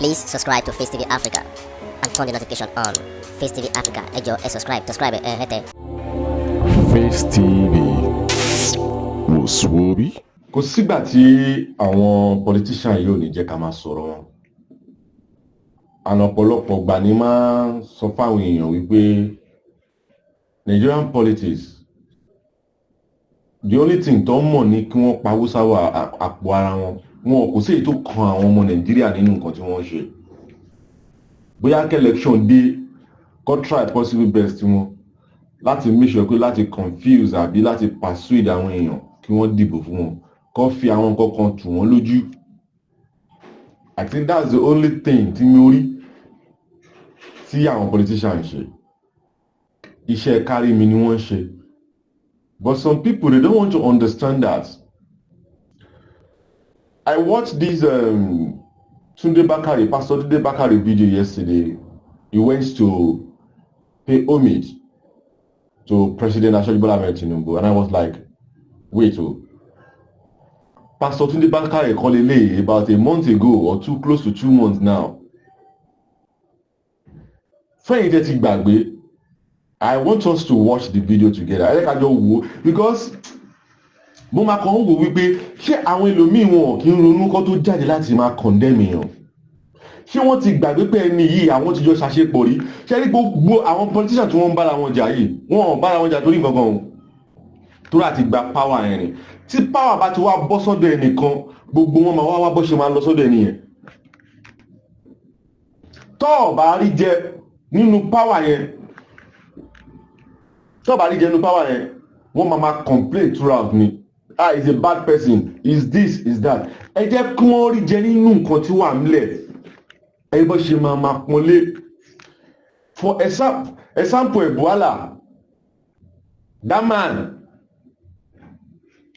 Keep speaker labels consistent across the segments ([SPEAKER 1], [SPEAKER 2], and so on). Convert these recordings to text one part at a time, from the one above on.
[SPEAKER 1] Please subscribe to Face TV Africa and turn the notification on. Face TV Africa, ẹ jọ̀ọ́, subscribe, hete.
[SPEAKER 2] Face TV wò Swoby.
[SPEAKER 3] Kò sígbà tí àwọn politician yóò ní jẹ́ ká máa sọ̀rọ̀ wọn. Àná ọ̀pọ̀lọpọ̀ gbà ní máa sọ fáwọn èèyàn wípé Nigerian politics, the only thing tó mọ̀ ní kí wọ́n pawó sáwọ́ àpò ara wọn kò sí èyí tó kan àwọn ọmọ Nàìjíríà nínú nǹkan tí wọ́n ṣe. Bóyá kí election dé kó try possible best wọn láti make sure pé láti confuse àbí láti persuade àwọn èèyàn kí wọ́n dìbò fún wọn kó fi àwọn nǹkan kan tù wọ́n lójú. I think that's the only thing tí mo rí tí àwọn politicians ṣe. Iṣẹ́ kárí mi ni wọ́n ṣe. But some people, they don't want to understand that. I watched this Tunde Bakare, Pastor Tunde Bakare video yesterday. He went to pay homage to President Bola Ahmed Tinubu, and I was like, wait, Pastor Tunde Bakare called about a month ago or two, close to 2 months now. I want us to watch the video together. I like I just wo because mo ma kan wo wípé ṣé àwọn ẹlòmíì wọn kì í ronú kó tó jáde láti máa condemn èèyàn. Ṣé wọ́n ti gbàgbé pé ẹni yìí àwọn ti jọ ṣàṣepọ̀ rí? Ṣé rí gbogbo àwọn politician tí wọ́n ń bára wọn jà yìí, wọ́n ò bára wọn jà torí nǹkan kan o. Torí àti gba power yẹn ni. Tí power bá ti wá bọ́ sọ́dọ̀ ẹnìkan, gbogbo wọn máa wá bó ṣe máa lọ sọ́dọ̀ ẹni yẹn. Tó bá rí jẹ nínú power yẹn, somebody get no power here. One mama complain throughout me. He's a bad person. Is this, is that. Ẹ jẹ́ kí wọ́n rí jẹ nínú nǹkan tí wà nílẹ̀. Ẹ bọ́ ṣe máa pọ́nlé. For example, Ebola. That man.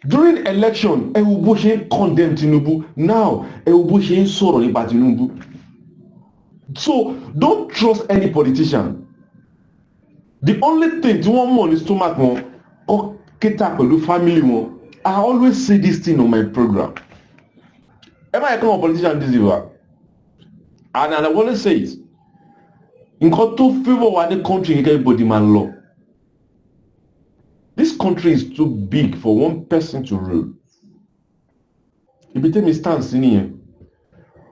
[SPEAKER 3] During election, ẹ wo bó ṣe condemn Tinubu. Now, ẹ wo bó ṣe sọ̀rọ̀ nípa Tinubu. So, don't trust any politician. The only thing tí wọ́n mọ̀ ní stomach wọn kọ́ kéta pẹ̀lú family wọn. I always say this thing on my program. Ever I come on politician this year, and I always say it. Nǹkan tó favour wa ní country yìí everybody man law. This country is too big for one person to rule. Ibi tẹ́mi stand sí nìyẹn.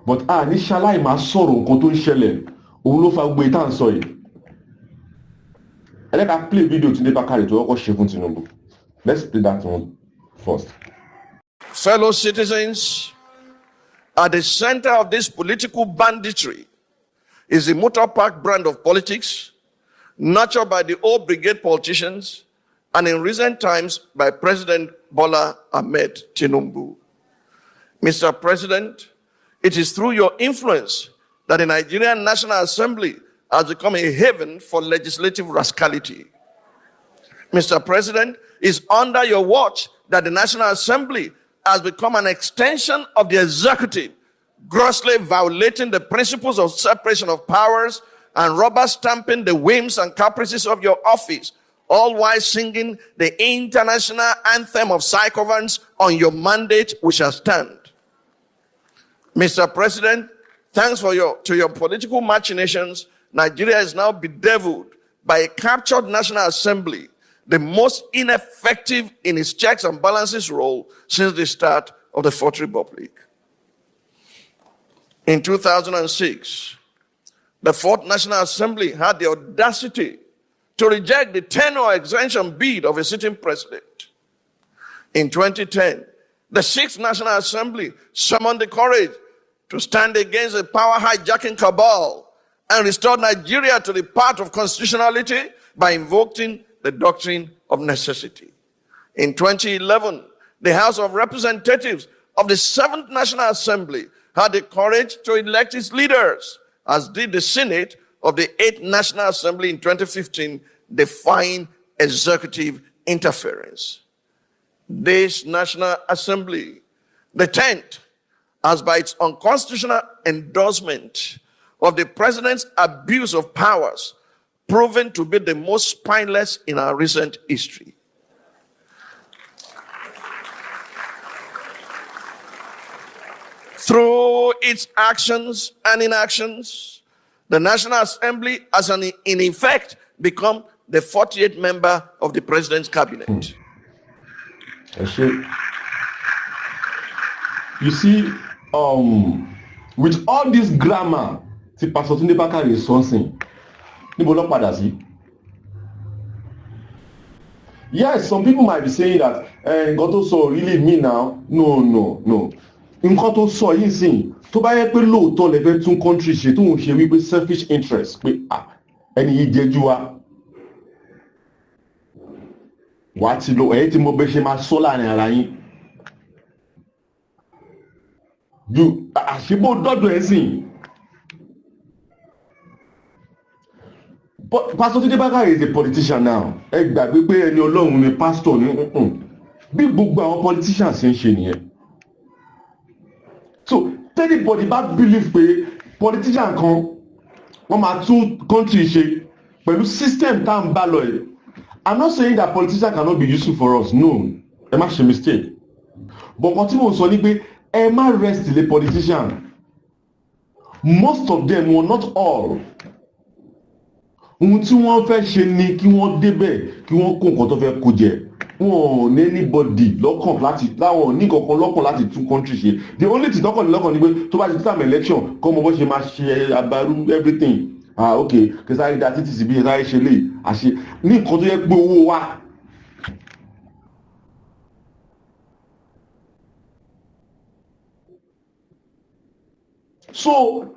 [SPEAKER 3] But ní ṣaláì máa sọ̀rọ̀ nǹkan tó ń ṣẹlẹ̀ òun ló fa gbé tá à ń sọ yìí. Let us play a video Tunde Bakare to work on Tinubu. Let's play that one first.
[SPEAKER 4] Fellow citizens, at the center of this political banditry is the Motor Park brand of politics, nurtured by the old brigade politicians, and in recent times by President Bola Ahmed Tinubu. Mr. President, it is through your influence that the Nigerian National Assembly has become a haven for legislative rascality. Mr. President, it's under your watch that the National Assembly has become an extension of the executive, grossly violating the principles of separation of powers and rubber stamping the whims and caprices of your office, all while singing the international anthem of sycophants on your mandate we shall stand. Mr. President, thanks to your political machinations, Nigeria is now bedeviled by a captured National Assembly, the most ineffective in its checks and balances role since the start of the Fourth Republic. In 2006, the Fourth National Assembly had the audacity to reject the tenure extension bid of a sitting president. In 2010, the Sixth National Assembly summoned the courage to stand against the power hijacking cabal and restore Nigeria to the path of constitutionality by invoking the doctrine of necessity. In 2011, the House of Representatives of the Seventh National Assembly had the courage to elect its leaders, as did the Senate of the Eighth National Assembly in 2015, defying executive interference. This National Assembly, the 10th, has by its unconstitutional endorsement of the president's abuse of powers proven to be the most spineless in our recent history. Through its actions and inactions, the National Assembly has in effect become the 48th member of the president's cabinet.
[SPEAKER 3] You see, with all this grammar, the Pastor Tunde Bakare is something. Yes, some people might be saying that nǹkan tó sọ really mean now. No. Nǹkan tó sọ yìí sìn tó bá yẹ pé lóòótọ́ lè fẹ́ tún country ṣe tó ń ṣe wípé selfish interest pé ẹni yìí jẹ́jú wa. Wàá ti lo ẹ̀yìn tí mo bẹ́ ṣe máa sọ láàrin ara yín. Ju àṣìbò dọ́dọ̀ ẹ̀ sìn. Pastor Tunde Bakare is a politician now. Ẹ gbàgbé pé ẹni Ọlọ́run ni pastor ní bí gbogbo àwọn politicians ṣe ń ṣe nìyẹn. So anybody bá believe pé politician kan wọ́n máa tún country ṣe pẹ̀lú system tá à ń bá lọ yìí. I'm not saying that politicians cannot be useful for us. No, ẹ má ṣe mistake. But nǹkan tí mo sọ ni pé ẹ má rest the politician. Most of them, well, not all. Ohun tí wọ́n fẹ́ ṣe ni kí wọ́n débẹ̀ kí wọ́n kó nǹkan tó fẹ́ kó jẹ. Wọn ò ní anybody lọ́kàn láti láwọn ní kankan lọ́kàn láti tún country ṣe. The only thing lọ́kàn ní lọ́kàn ni pé tó bá ti time election kọ́ mọ bó ṣe máa ṣe abaru everything. Okay, kẹsàrí da títí síbi ẹ̀ráyé ṣe lè àṣe ní nǹkan tó yẹ pé owó wa. So,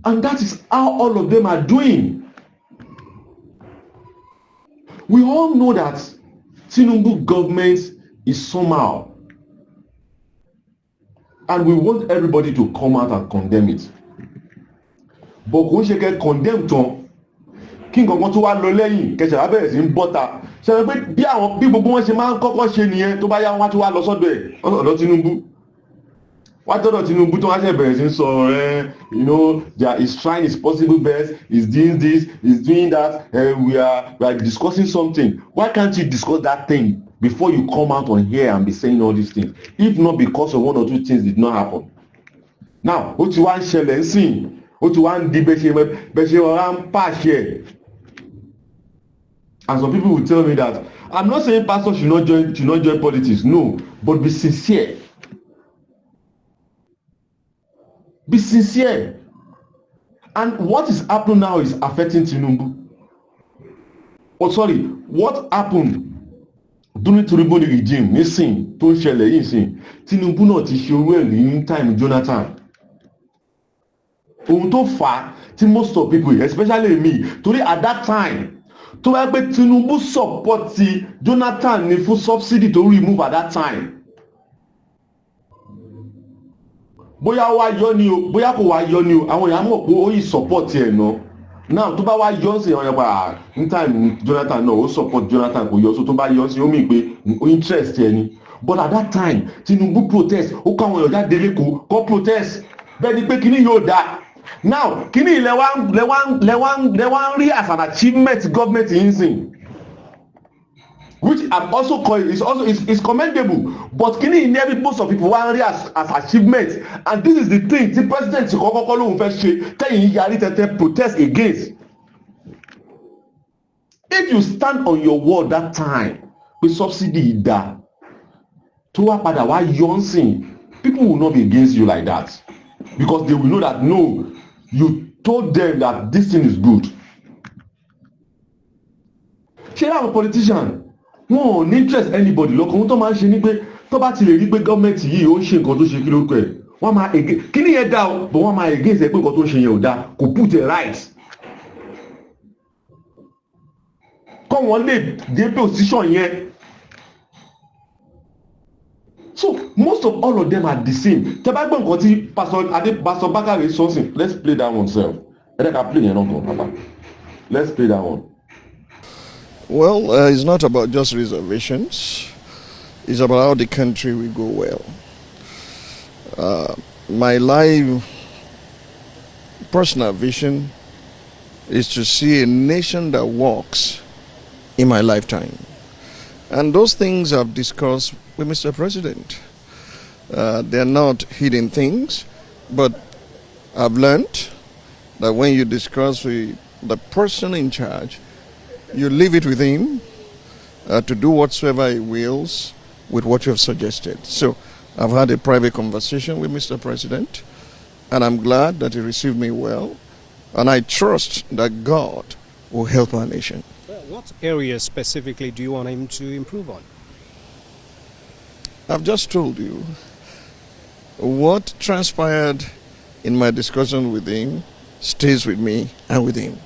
[SPEAKER 3] and that is how all of them are doing. We all know that Tinubu government is somehow, and we want everybody to come out and condemn it. But kò ṣe kẹ́ condemn tán kí nǹkan tó wá lọ lẹ́yìn kẹsẹ̀ wá bẹ̀rẹ̀ sí ń bọ́ta ṣe pé bí gbogbo wọn ṣe máa ń kọ́kọ́ ṣe nìyẹn tó bá yá wọn tó wá lọ sọ́dọ̀ ẹ̀ ọ̀dọ̀ Tinubu wá tọ́dọ̀ Tinubu tó wá ṣe bẹ̀rẹ̀ sí ń sọ you know he's trying his possible best, he's doing this, he's doing that, we are discussing something. Why can't you discuss that thing before you come out on here and be saying all these things, if not because of one or two things did not happen? Now ó ti wá ń ṣẹlẹ̀ ń sìn ó ti wá ń di bẹ́ṣẹ̀ ọ̀rá ń pàṣẹ. And some people will tell me that I'm not saying pastors should not join politics, no, but be sincere. Be sincere. And what is happening now is affecting Tinubu. Oh, sorry, what happened during Tinubu regime? Nísìn tó ń ṣẹlẹ̀ yìí sìn Tinubu náà ti ṣe owó ẹ̀rí ní time Jonathan. Ohun tó fà á tí most of people, especially me, torí at that time tó wáyé pé Tinubu support ti Jonathan ní fún subsidy to remove at that time. Bóyá wá yọ ni o bóyá kò wá yọ ni o àwọn èèyàn mọ̀ pé ó yìí support ẹ̀ náà. Now tó bá wá yọ sí àwọn èèyàn ní time Jonathan náà ó support Jonathan kò yọ so tó bá yọ sí ó mì pé ó interest ẹ ni. But at that time Tinubu protest ó kọ́ àwọn èèyàn jáde lẹ́kọ̀ọ́ kọ́ protest bẹ́ẹ̀ ni pé kíní yóò dáa. Now kíní ilẹ̀ wá ń rí as an achievement government in sin, which I'm also call is commendable, but kíní in every most of people wá ń rí as achievement, and this is the thing the president kọ́kọ́ lóun fẹ́ ṣe tẹ́yìn yarí tẹ́tẹ́ protest against. If you stand on your word that time pé subsidy ìdá tó wá padà wá yọ ń sìn, people will not be against you like that because they will know that no, you told them that this thing is good. Ṣé àwọn politician wọn ò ní interest anybody lọ́kàn tó máa ń ṣe ní pé tó bá ti lè rí pé gọ́ọ̀mẹ̀ntì yìí ó ń ṣe nǹkan tó ṣe kí ló kọ ẹ̀ wọ́n máa kí ni yẹn dá o but wọ́n máa against ẹ pé nǹkan tó ń ṣe yẹn ò dá kò put it right. Kọ́ wọ́n lè dé position yẹn. So most of all of them are the same. Tẹ́ bá gbọ́ nǹkan tí Pastor Bakare sọ́sìn, let's play that one sef. Ẹ dẹ́ ká play yẹn náà kàn papa. Let's play that one.
[SPEAKER 4] Well, it's not about just reservations. It's about how the country will go well. My life, personal vision is to see a nation that works in my lifetime. And those things I've discussed with Mr. President.
[SPEAKER 5] They're not hidden things, but I've learned that when you discuss with the person in charge, you leave it with him to do whatsoever he wills with what you have suggested. So I've had a private conversation with Mr. President, and I'm glad that he received me well, and I trust that God will help our nation.
[SPEAKER 6] What areas specifically do you want him to improve on?
[SPEAKER 5] I've just told you what transpired in my discussion with him stays with me and with him.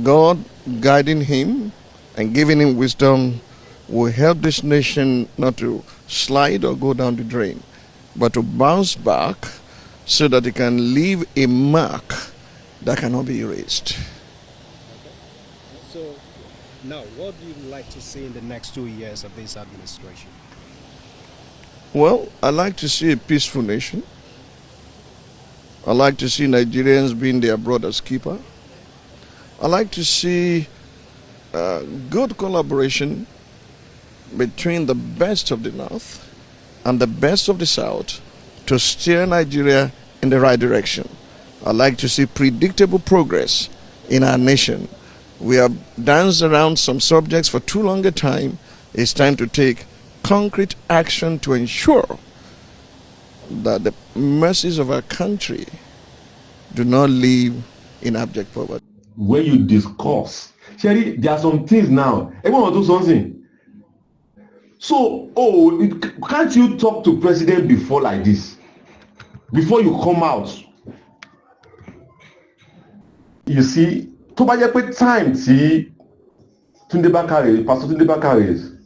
[SPEAKER 5] God guiding him and giving him wisdom will help this nation not to slide or go down the drain, but to bounce back so that it can leave a mark that cannot be erased.
[SPEAKER 6] So, now, what do you like to see in the next 2 years of this administration?
[SPEAKER 5] Well, I like to see a peaceful nation. I like to see Nigerians being their brother's keeper. I like to see good collaboration between the best of the North and the best of the South to steer Nigeria in the right direction. I like to see predictable progress in our nation. We have danced around some subjects for too long a time. It's time to take concrete action to ensure that the mercies of our country do not live in abject poverty.
[SPEAKER 3] When you discuss, Sherry, there are some things now. Everyone will do something. So, can't you talk to president before like this? Before you come out? You see, tó bá jẹ́ pé time tí Tunde Bakare, Pastor Tunde Bakare,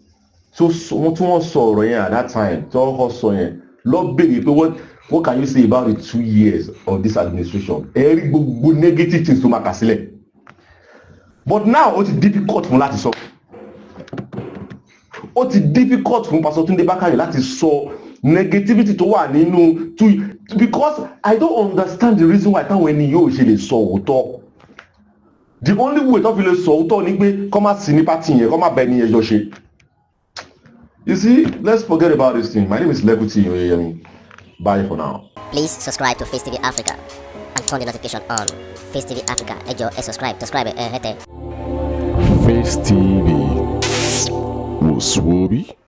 [SPEAKER 3] so wọ́n sọ ọ̀rọ̀ yẹn at that time, tí wọ́n kọ́ sọ yẹn, lọ bèrè pé what can you say about the 2 years of this administration? Ẹ rí gbogbo negative things tó máa kà sílẹ̀. But now it is difficult fún láti sọ. Ó ti difficult fún Pastor Tunde Bakare láti sọ negativity tó wà nínú because I don't understand the reason why táwọn ẹni yóò ṣe lè sọ òótọ́. The only way tó fi lè sọ òótọ́ ni pé kó má sí ní party yẹn, kó má bẹ ẹni yẹn jọ ṣe. You see, let's forget about this thing. My name is Lekuti Oyeyemi. Bye for now.
[SPEAKER 1] Please subscribe to Face TV Africa and turn the notification on. Face TV Africa, ẹ jọ̀ọ́, subscribe, hete.
[SPEAKER 2] Face TV was Swoby.